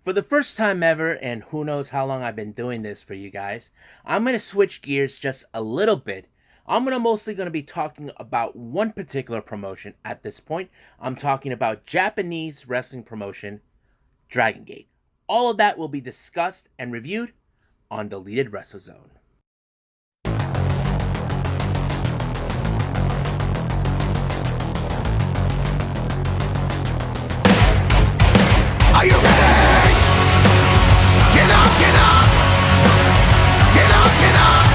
For the first time ever, and who knows how long I've been doing this for you guys, I'm going to switch gears just a little bit. I'm mostly going to be talking about one particular promotion at this point. I'm talking about Japanese wrestling promotion, Dragon Gate. All of that will be discussed and reviewed on Deleted WrestleZone. Are you ready? Get up, get up. Get up, get up.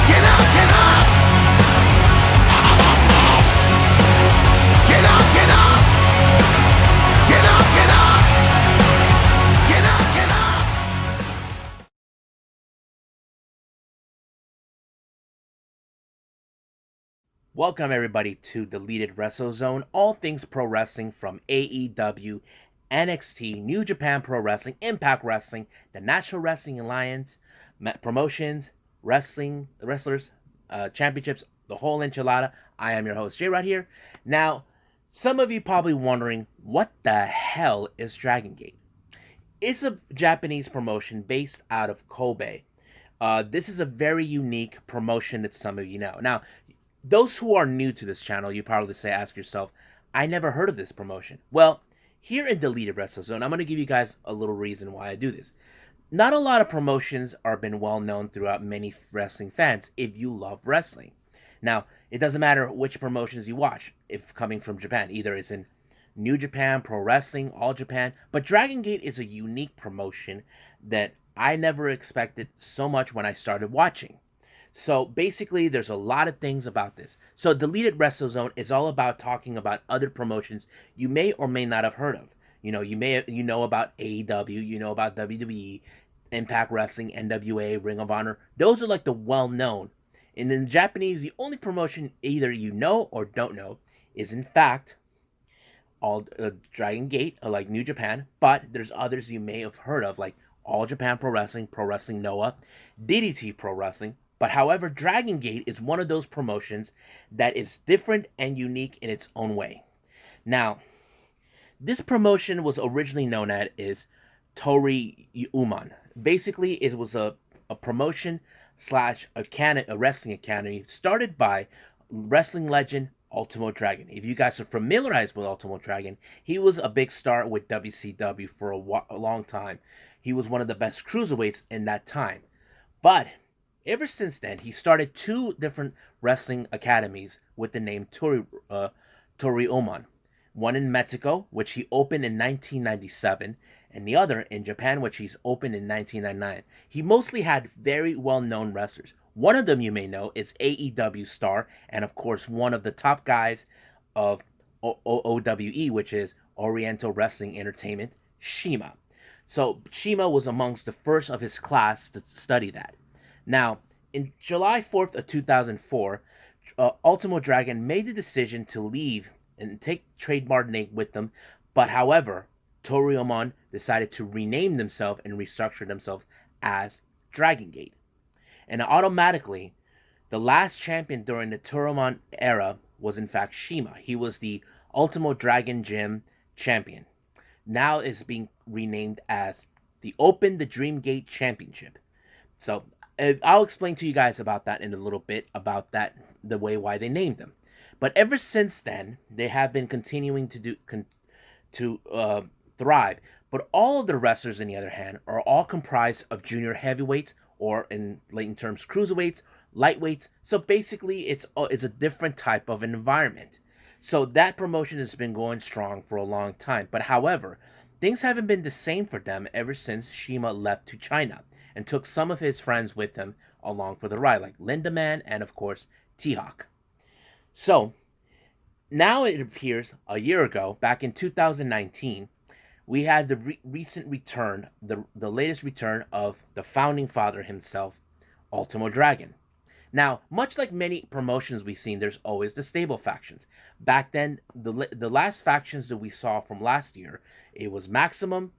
Get up, get up. Get up, get up. Get up, get up. Get up, get up. Welcome everybody to Deleted WrestleZone, all things pro wrestling from AEW, NXT, New Japan Pro Wrestling, Impact Wrestling, the National Wrestling Alliance, promotions, wrestlers, championships, the whole enchilada. I am your host, Jay, right here. Now, some of you probably wondering, what the hell is Dragon Gate? It's a Japanese promotion based out of Kobe. This is a very unique promotion that some of you know. Now, those who are new to this channel, you probably ask yourself, I never heard of this promotion. Well, here in Deleted WrestleZone, I'm going to give you guys a little reason why I do this. Not a lot of promotions are been well known throughout many wrestling fans if you love wrestling. Now, it doesn't matter which promotions you watch, if coming from Japan. Either it's in New Japan, Pro Wrestling, All Japan. But Dragon Gate is a unique promotion that I never expected so much when I started watching. So basically, there's a lot of things about this. So Deleted WrestleZone is all about talking about other promotions you may or may not have heard of. You know about AEW, you know about WWE, Impact Wrestling, NWA, Ring of Honor. Those are like the well-known. And in Japanese, the only promotion either you know or don't know is in fact all Dragon Gate, like New Japan. But there's others you may have heard of, like All Japan Pro Wrestling Noah, DDT Pro Wrestling. But however, Dragon Gate is one of those promotions that is different and unique in its own way. Now, this promotion was originally known as Tori Uman. Basically, it was a promotion slash a wrestling academy started by wrestling legend Ultimo Dragon. If you guys are familiarized with Ultimo Dragon, he was a big star with WCW for a long time. He was one of the best cruiserweights in that time. But ever since then, he started two different wrestling academies with the name Tori Oman. One in Mexico, which he opened in 1997, and the other in Japan, which he's opened in 1999. He mostly had very well-known wrestlers. One of them you may know is AEW star, and of course one of the top guys of OWE, which is Oriental Wrestling Entertainment, Shima. So Shima was amongst the first of his class to study that. Now, in July 4th of 2004, Ultimo Dragon made the decision to leave and take trademark name with them, but however, Toriumon decided to rename themselves and restructure themselves as Dragon Gate. And automatically, the last champion during the Toriumon era was in fact Shima. He was the Ultimo Dragon Gym champion. Now it's being renamed as the Open the Dream Gate Championship. So I'll explain to you guys about that in a little bit, about that, the way why they named them. But ever since then, they have been continuing to thrive. But all of the wrestlers, on the other hand, are all comprised of junior heavyweights, or in Latin terms, cruiserweights, lightweights. So basically, it's a different type of environment. So that promotion has been going strong for a long time. But however, things haven't been the same for them ever since Shima left to China and took some of his friends with him along for the ride, like Lindaman and, of course, T-Hawk. So, now it appears a year ago, back in 2019, we had the recent return, the latest return of the founding father himself, Ultimo Dragon. Now, much like many promotions we've seen, there's always the stable factions. Back then, the last factions that we saw from last year, it was Maximum,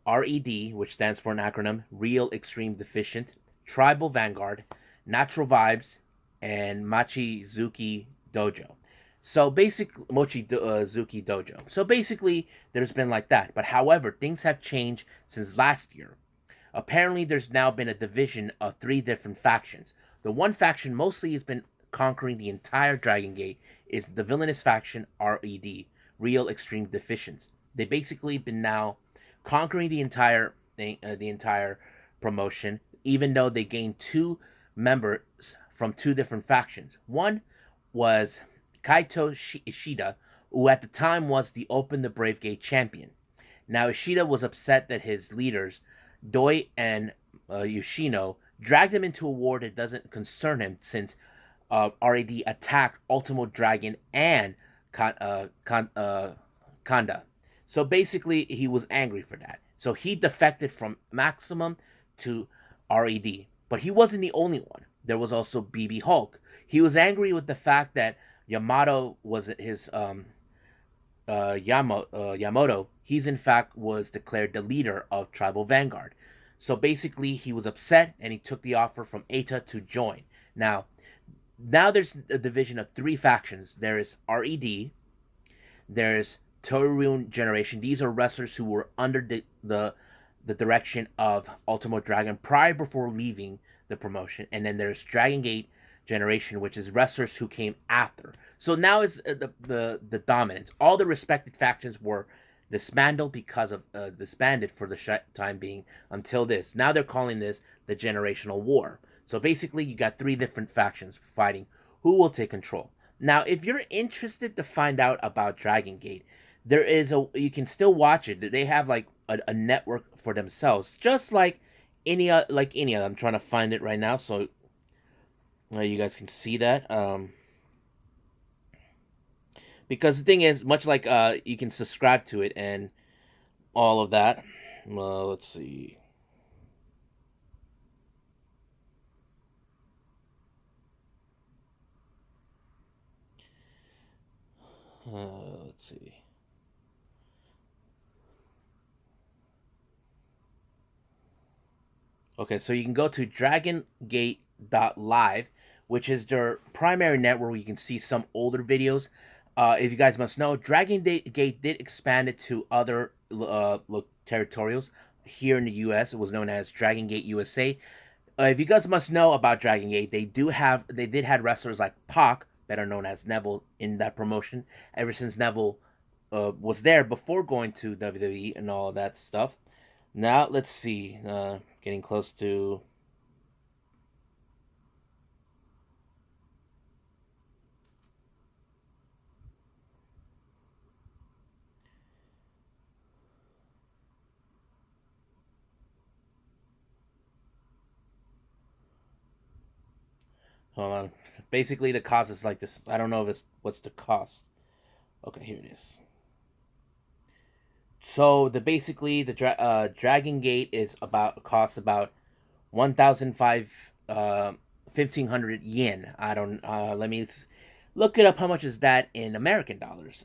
RED, which stands for an acronym, Real Extreme Deficient, Tribal Vanguard, Natural Vibes, and Machizuki Dojo. So basically, Zuki Dojo. So basically, there's been like that. But however, things have changed since last year. Apparently, there's now been a division of three different factions. The one faction mostly has been conquering the entire Dragon Gate is the villainous faction RED, Real Extreme Deficients. They basically been now conquering the entire thing, the entire promotion, even though they gained two members from two different factions. One was Kaito Ishida, who at the time was the Open the Brave Gate champion. Now Ishida was upset that his leaders, Doi and Yoshino, dragged him into a war that doesn't concern him since RAD attacked Ultimo Dragon and Kanda. So basically, he was angry for that. So he defected from Maximum to RAD. But he wasn't the only one. There was also BB Hulk. He was angry with the fact that Yamato was his Yamato. He's in fact was declared the leader of Tribal Vanguard. So basically, he was upset and he took the offer from Eita to join. Now there's a division of three factions. There is RED, there's Toruun Generation. These are wrestlers who were under the direction of Ultimo Dragon prior before leaving the promotion, and then there's Dragon Gate Generation, which is wrestlers who came after. So now is the dominance. All the respected factions were disbanded because of disbanded for the time being until this. Now they're calling this the Generational War. So basically, you got three different factions fighting who will take control. Now, if you're interested to find out about Dragon Gate, there is you can still watch it. They have like a network for themselves, just like any other. I'm trying to find it right now so you guys can see that. Because the thing is, much like you can subscribe to it and all of that. Let's see. Let's see. Okay, so you can go to dragongate.live, which is their primary network where you can see some older videos. If you guys must know, Dragon Gate did expand it to other territorials here in the U.S. It was known as Dragon Gate USA. If you guys must know about Dragon Gate, they did have wrestlers like Pac, better known as Neville, in that promotion. Ever since Neville was there before going to WWE and all of that stuff. Now let's see, getting close to. Hold on. Basically, the cost is like this. I don't know if it's what's the cost. Okay, here it is. So Dragon Gate is about costs about 1,500 1,500 yen. I don't. Let me look it up. How much is that in American dollars?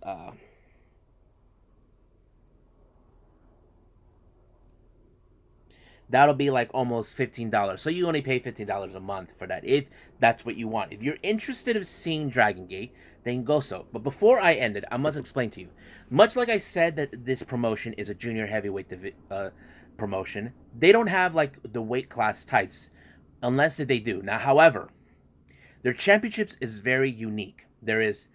That'll be like almost $15. So you only pay $15 a month for that if that's what you want. If you're interested in seeing Dragon Gate, then go so. But before I end it, I must explain to you. Much like I said that this promotion is a junior heavyweight promotion, they don't have like the weight class types unless they do. Now, however, their championships is very unique. There is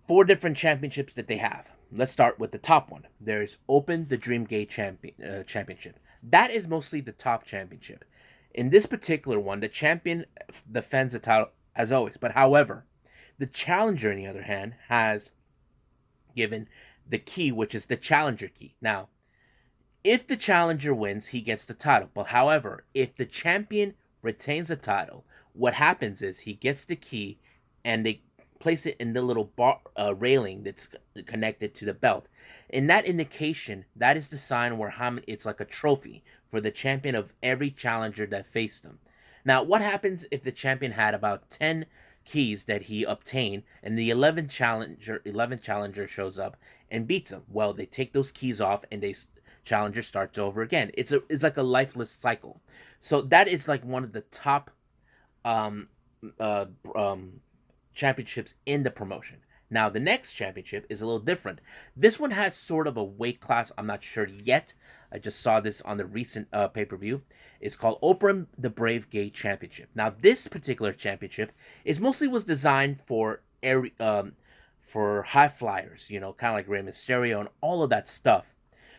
four different championships that they have. Let's start with the top one. There's Open the Dream Gate Championship. That is mostly the top championship. In this particular one, the champion defends the title as always. But however, the challenger, on the other hand, has given the key, which is the challenger key. Now, if the challenger wins, he gets the title. But however, if the champion retains the title, what happens is he gets the key and they place it in the little railing that's connected to the belt. In that indication, that is the sign where it's like a trophy for the champion of every challenger that faced him. Now, what happens if the champion had about 10 keys that he obtained and the 11th challenger shows up and beats him? Well, they take those keys off and challenger starts over again. It's like a lifeless cycle. So that is like one of the top championships in the promotion. Now, the next championship is a little different. This one has sort of a weight class. I'm not sure yet. I just saw this on the recent pay per view. It's called Open the Brave Gate Championship. Now, this particular championship is mostly was designed for high flyers, you know, kind of like Rey Mysterio and all of that stuff.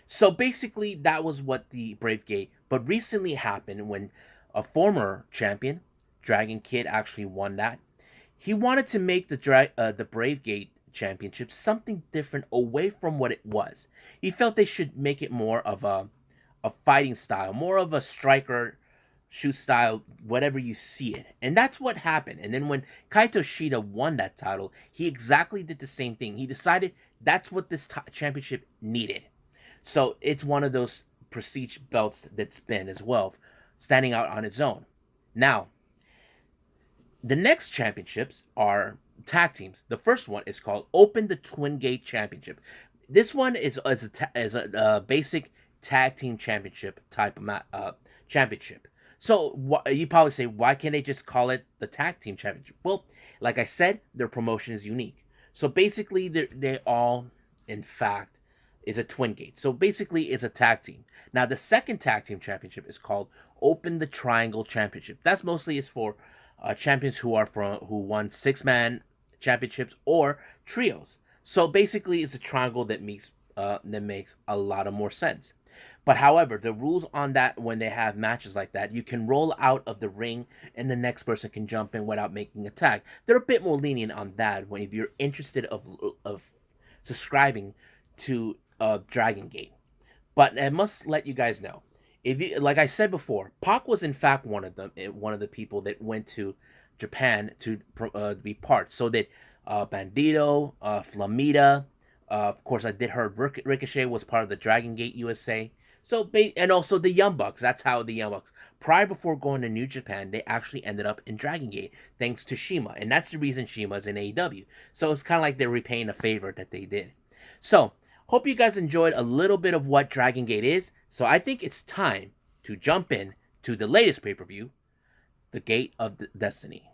So basically, that was what the Brave Gate. But recently happened when a former champion, Dragon Kid, actually won that. He wanted to make the Brave Gate Championship something different away from what it was. He felt they should make it more of a fighting style, more of a striker shoot style, whatever you see it. And that's what happened. And then when Kaito Shida won that title, he exactly did the same thing. He decided that's what this championship needed. So it's one of those prestige belts that's been as well, standing out on its own. Now, the next championships are tag teams. The first one is called Open the Twin Gate Championship. This one is a basic tag team championship type of championship. So you probably say, why can't they just call it the tag team championship? Well, like I said, their promotion is unique. So basically, they all, in fact, is a twin gate. So basically, it's a tag team. Now, the second tag team championship is called Open the Triangle Championship. That's mostly is for champions who won 6-man championships or trios. So basically, it's a triangle that makes a lot of more sense. But however, the rules on that when they have matches like that, you can roll out of the ring and the next person can jump in without making a tag. They're a bit more lenient on that when if you're interested of subscribing to Dragon Gate. But I must let you guys know, if you, like I said before, Pac was in fact one of the people that went to Japan to be part. So that Bandito, Flamita, of course I did heard Ricochet was part of the Dragon Gate USA. So and also the Young Bucks. That's how the Young Bucks, prior before going to New Japan, they actually ended up in Dragon Gate thanks to Shima, and that's the reason Shima's in AEW. So it's kind of like they're repaying a favor that they did. So hope you guys enjoyed a little bit of what Dragon Gate is. So I think it's time to jump in to the latest pay-per-view, The Gate of Destiny.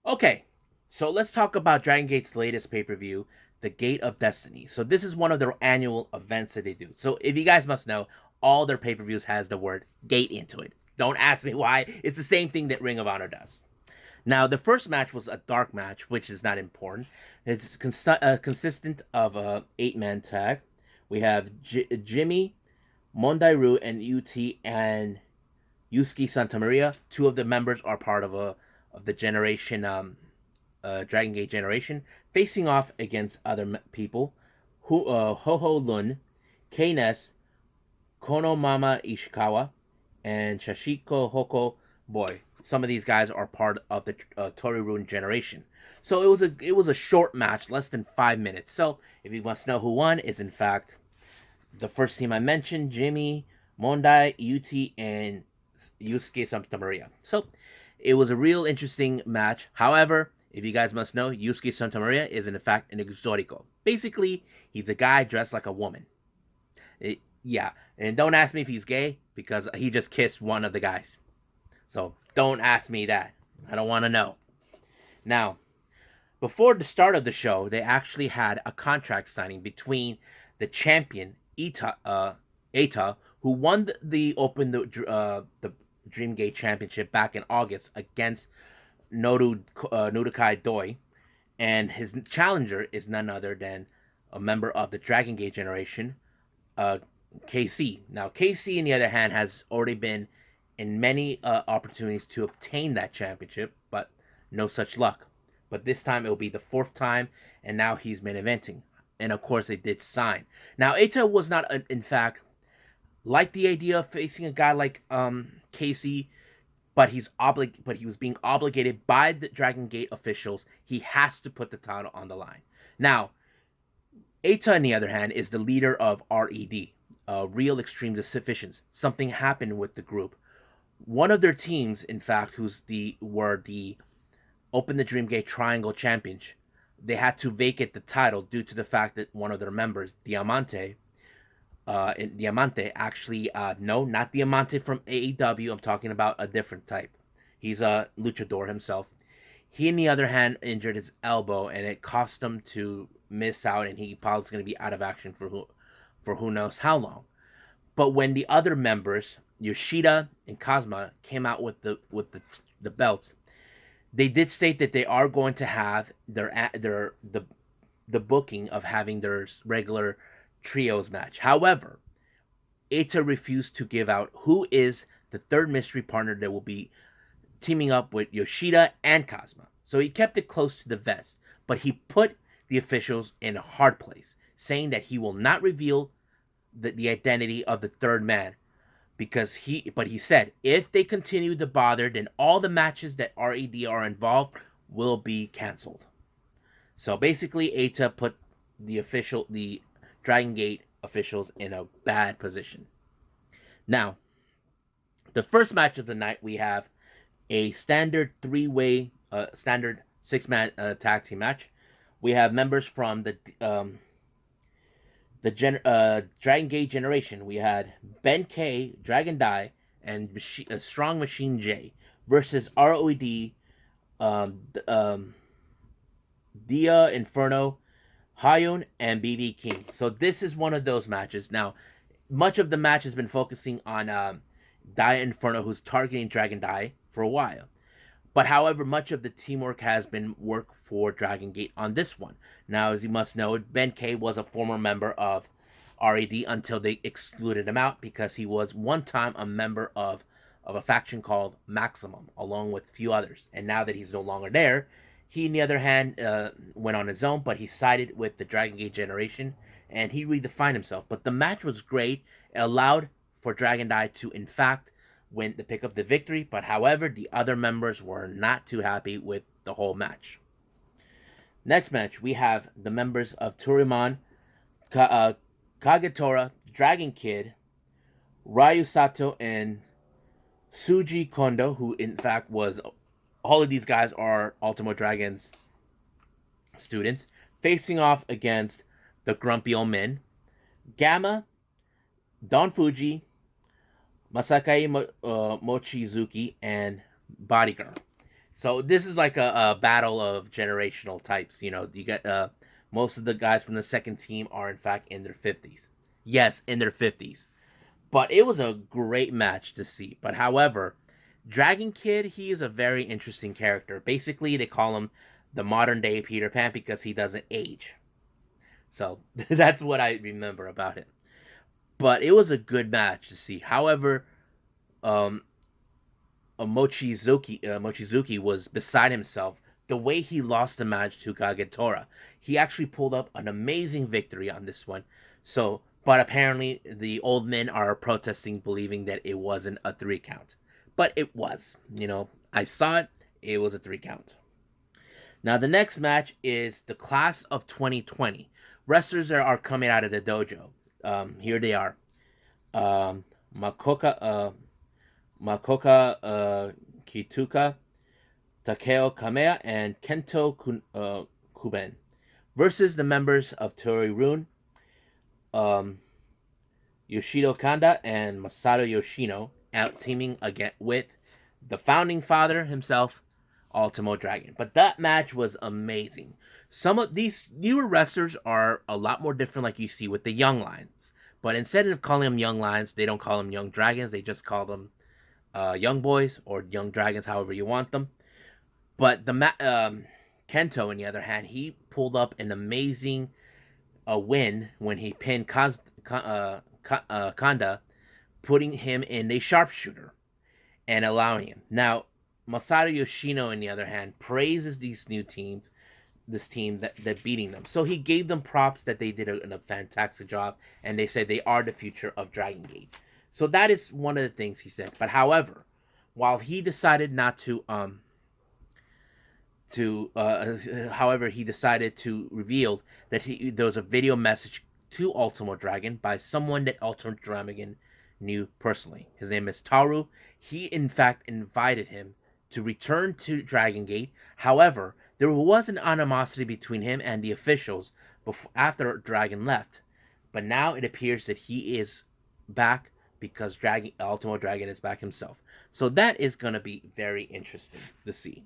Okay, so let's talk about Dragon Gate's latest pay-per-view, The Gate of Destiny. So this is one of their annual events that they do. So if you guys must know, all their pay-per-views has the word gate into it. Don't ask me why. It's the same thing that Ring of Honor does. Now, the first match was a dark match, which is not important. It's consistent of a 8-man tag. We have Jimmy, Mondairu, and UT, and Yusuke Santamaria. Two of the members are part of the generation, Dragon Gate generation, facing off against other people. Ho Ho Lun, K-Ness, Konomama Ishikawa, and Shashiko Hoko Boy. Some of these guys are part of the Tori-Rune generation. So it was a short match, less than 5 minutes. So if you must know who won, is in fact the first team I mentioned: Jimmy, Mondai, UT, and Yusuke Santamaria. So it was a real interesting match. However, if you guys must know, Yusuke Santamaria is in fact an exotico. Basically, he's a guy dressed like a woman. Yeah, and don't ask me if he's gay because he just kissed one of the guys. So don't ask me that. I don't want to know. Now, before the start of the show, they actually had a contract signing between the champion Eita, who won the Dreamgate Championship back in August against Nodokai Doi, and his challenger is none other than a member of the Dragon Gate generation, KC. Now, KC, on the other hand, has already been in many opportunities to obtain that championship, but no such luck. But this time it will be the 4th time, and now he's main eventing. And of course, they did sign. Now, Eita was not, in fact, like the idea of facing a guy like Casey, but he was being obligated by the Dragon Gate officials. He has to put the title on the line. Now, Eita, on the other hand, is the leader of RED, Real Extreme Deficients. Something happened with the group. One of their teams, in fact, were the Open the Dreamgate Triangle Champions, they had to vacate the title due to the fact that one of their members, Diamante, actually, no, not Diamante from AEW. I'm talking about a different type. He's a luchador himself. He, on the other hand, injured his elbow, and it cost him to miss out, and he probably is going to be out of action for who knows how long. But when the other members, Yoshida and Kazma, came out with the belts, they did state that they are going to have the booking of having their regular trios match. However, Eita refused to give out who is the third mystery partner that will be teaming up with Yoshida and Kazma. So he kept it close to the vest, but he put the officials in a hard place, saying that he will not reveal the identity of the third man but he said if they continue to bother, then all the matches that RED are involved will be canceled. So basically, Eita put the Dragon Gate officials in a bad position. Now, the first match of the night, we have a standard standard 6-man tag team match. We have members from the Dragon Gate generation. We had Ben K, Dragon Die, and Strong Machine J versus ROD, Dia Inferno, Hayun, and BB King. So this is one of those matches. Now, much of the match has been focusing on Dia Inferno, who's targeting Dragon Die for a while. But however, much of the teamwork has been work for Dragon Gate on this one. Now, as you must know, Ben K was a former member of RAD until they excluded him out because he was one time a member of a faction called Maximum, along with a few others. And now that he's no longer there, he, on the other hand, went on his own, but he sided with the Dragon Gate generation, and he redefined himself. But the match was great. It allowed for Dragon Die to, in fact, pick up the victory, but however, the other members were not too happy with the whole match. Next match, we have the members of Toryumon, Kagetora, Dragon Kid, Ryu Sato, and Tsuji Kondo, who in fact was, all of these guys are Ultimo Dragon's students, facing off against the Grumpy Old Men, Gamma, Don Fuji, Masakai Mochizuki, and Bodyguard. So this is like a battle of generational types. You know, you got most of the guys from the second team are in fact in their 50s. Yes, in their 50s. But it was a great match to see. But however, Dragon Kid, he is a very interesting character. Basically, they call him the modern day Peter Pan because he doesn't age. So that's what I remember about it. But it was a good match to see. However, Mochizuki was beside himself the way he lost the match to Kagetora. He actually pulled up an amazing victory on this one. So, but apparently the old men are protesting, believing that it wasn't a 3 count. But it was. You know, I saw it. It was a 3 count. Now, the next match is the class of 2020. Wrestlers that are coming out of the dojo. Here they are. Makoka Kituka, Takeo Kamea, and Kento Kuben versus the members of Tori Rune, Yoshido Kanda, and Masato Yoshino, out teaming again with the founding father himself, Ultimo Dragon. But that match was amazing. Some of these newer wrestlers are a lot more different, like you see with the Young Lions. But instead of calling them Young Lions, they don't call them Young Dragons. They just call them Young Boys or Young Dragons, however you want them. But the Kento, on the other hand, he pulled up an amazing win when he pinned Kanda, putting him in a sharpshooter and allowing him. Now, Masato Yoshino, on the other hand, praises these new teams, this team that beating them. So he gave them props that they did a fantastic job, and they said they are the future of Dragon Gate. So that is one of the things he said. But however, while he decided not to he decided to reveal that there was a video message to Ultimo Dragon by someone that Ultimo Dragon knew personally. His name is Taru. He in fact invited him to return to Dragon Gate. However, there was an animosity between him and the officials after Dragon left. But now it appears that he is back because Ultimo Dragon is back himself. So that is going to be very interesting to see.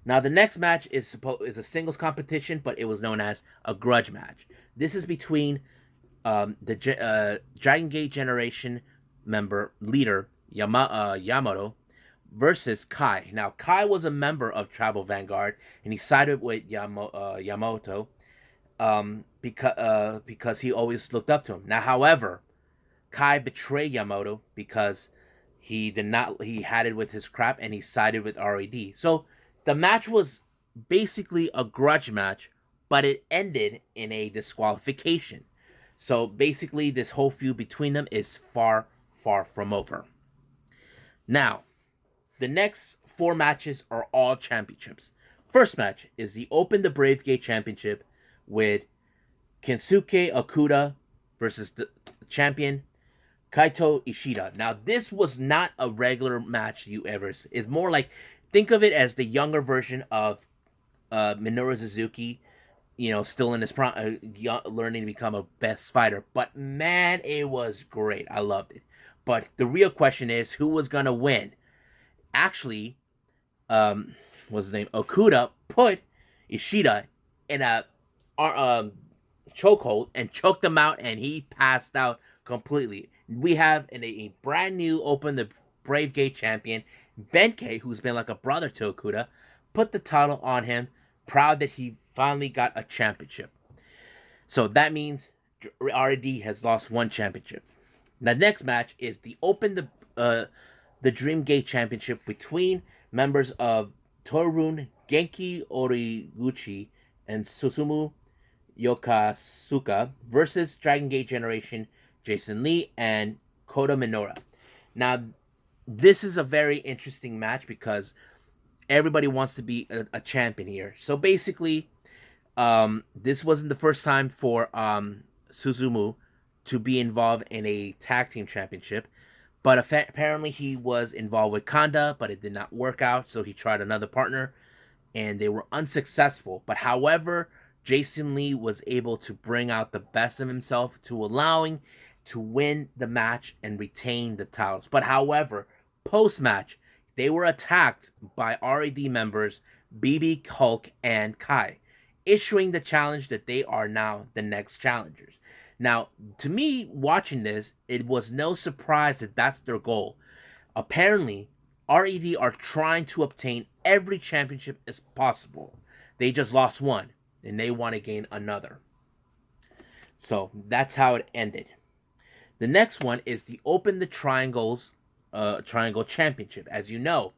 Now the next match is a singles competition, but it was known as a grudge match. This is between the Dragon Gate Generation member leader Yamato versus Kai. Now Kai was a member of Tribal Vanguard, and he sided with Yamato because he always looked up to him. Now, however, Kai betrayed Yamato because he did not. He had it with his crap, and he sided with RAD. So the match was basically a grudge match, but it ended in a disqualification. So basically, this whole feud between them is far, far from over. Now, the next 4 matches are all championships. First match is the Open the Brave Gate Championship with Kensuke Okuda versus the champion Kaito Ishida. Now, this was not a regular match you ever. It's more like, think of it as the younger version of Minoru Suzuki, still in his learning to become a best fighter. But man, it was great. I loved it. But the real question is, who was going to win? Actually, what's his name? Okuda put Ishida in a chokehold and choked him out, and he passed out completely. We have a brand new Open the Brave Gate champion, Benkei, who's been like a brother to Okuda, put the title on him, proud that he finally got a championship. So that means RAD has lost 1 championship. The next match is the Open the Dream Gate Championship between members of Torun Genki Origuchi and Susumu Yokosuka versus Dragon Gate Generation Jason Lee and Kota Minoura. Now, this is a very interesting match because everybody wants to be a champion here. So basically, this wasn't the first time for Susumu to be involved in a tag team championship. But apparently he was involved with Kanda, but it did not work out. So he tried another partner, and they were unsuccessful. But however, Jason Lee was able to bring out the best of himself to allowing to win the match and retain the titles. But however, post-match, they were attacked by RAD members BB, Hulk, and Kai, issuing the challenge that they are now the next challengers. Now, to me, watching this, it was no surprise that that's their goal. Apparently, RAD are trying to obtain every championship as possible. They just lost 1, and they want to gain another. So, that's how it ended. The next one is the Open the Triangle Championship. As you know,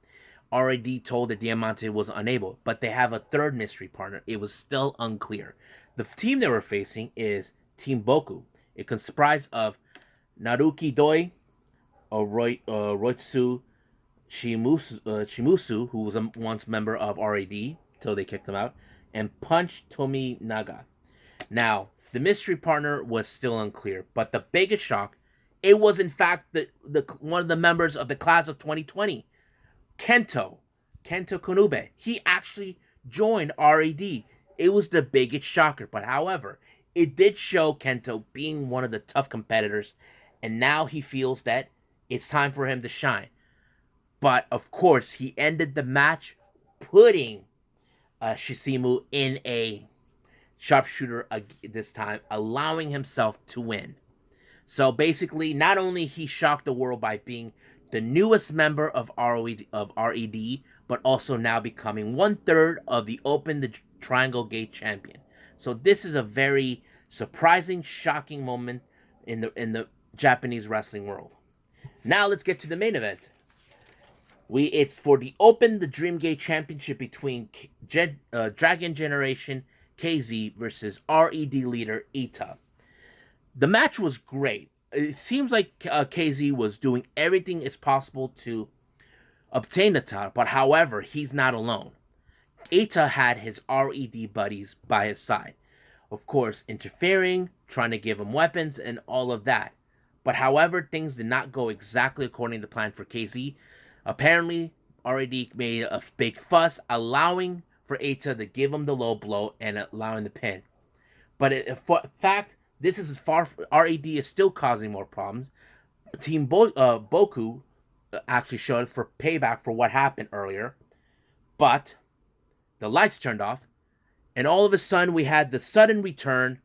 RAD told that Diamante was unable, but they have a third mystery partner. It was still unclear. The team they were facing is Team Boku. It comprised of Naruki Doi, Roitsu Shimusu, who was once member of RAD till they kicked him out, and Punch Tominaga. Now, the mystery partner was still unclear, but the biggest shock, it was in fact the one of the members of the class of 2020, Kento Konube. He actually joined RAD. It was the biggest shocker, but however, it did show Kento being one of the tough competitors, and now he feels that it's time for him to shine. But of course, he ended the match putting Shishimu in a sharpshooter this time, allowing himself to win. So basically, not only he shocked the world by being the newest member of RAD, but also now becoming 1/3 of the Open the Triangle Gate champion. So this is a very surprising, shocking moment in the Japanese wrestling world. Now let's get to the main event. It's for the Open the Dream Gate Championship between Dragon Generation KZ versus RAD leader Ita. The match was great. It seems like KZ was doing everything as possible to obtain the title, but however, he's not alone. Ita had his RAD buddies by his side. Of course, interfering, trying to give him weapons, and all of that. But however, things did not go exactly according to plan for KZ. Apparently, RAD made a big fuss, allowing for Ita to give him the low blow and allowing the pin. But in fact, this is as far RAD is still causing more problems. Boku actually showed for payback for what happened earlier, but the lights turned off, and all of a sudden we had the sudden return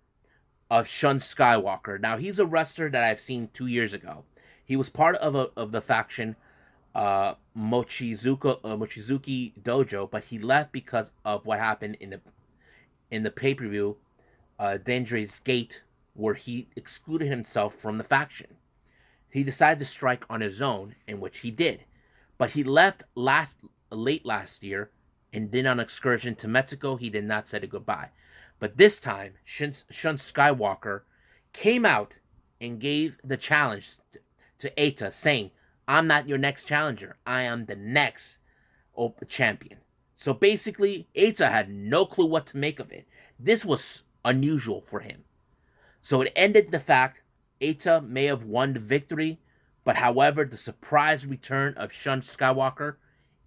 of Shun Skywalker. Now he's a wrestler that I've seen 2 years ago. He was part of the faction Mochizuki Dojo, but he left because of what happened in the pay per view, Dangerous Gate, where he excluded himself from the faction. He decided to strike on his own, in which he did, but he left late last year and then on an excursion to Mexico. He did not say goodbye. But this time, Shun Skywalker came out and gave the challenge to Eita, saying, I'm not your next challenger. I am the next champion. So basically, Eita had no clue what to make of it. This was unusual for him. So it ended in the fact Eita may have won the victory, but however, the surprise return of Shun Skywalker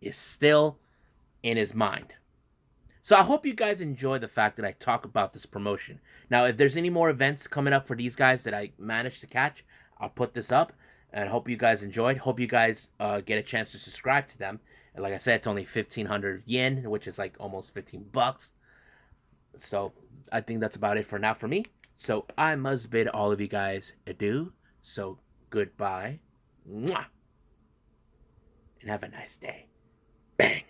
is still in his mind. So I hope you guys enjoy the fact that I talk about this promotion. Now, if there's any more events coming up for these guys that I managed to catch, I'll put this up. And I hope you guys enjoyed. Hope you guys get a chance to subscribe to them. And like I said, it's only 1,500 yen, which is like almost $15. So I think that's about it for now for me. So I must bid all of you guys adieu. So goodbye. Mwah. And have a nice day. Bang.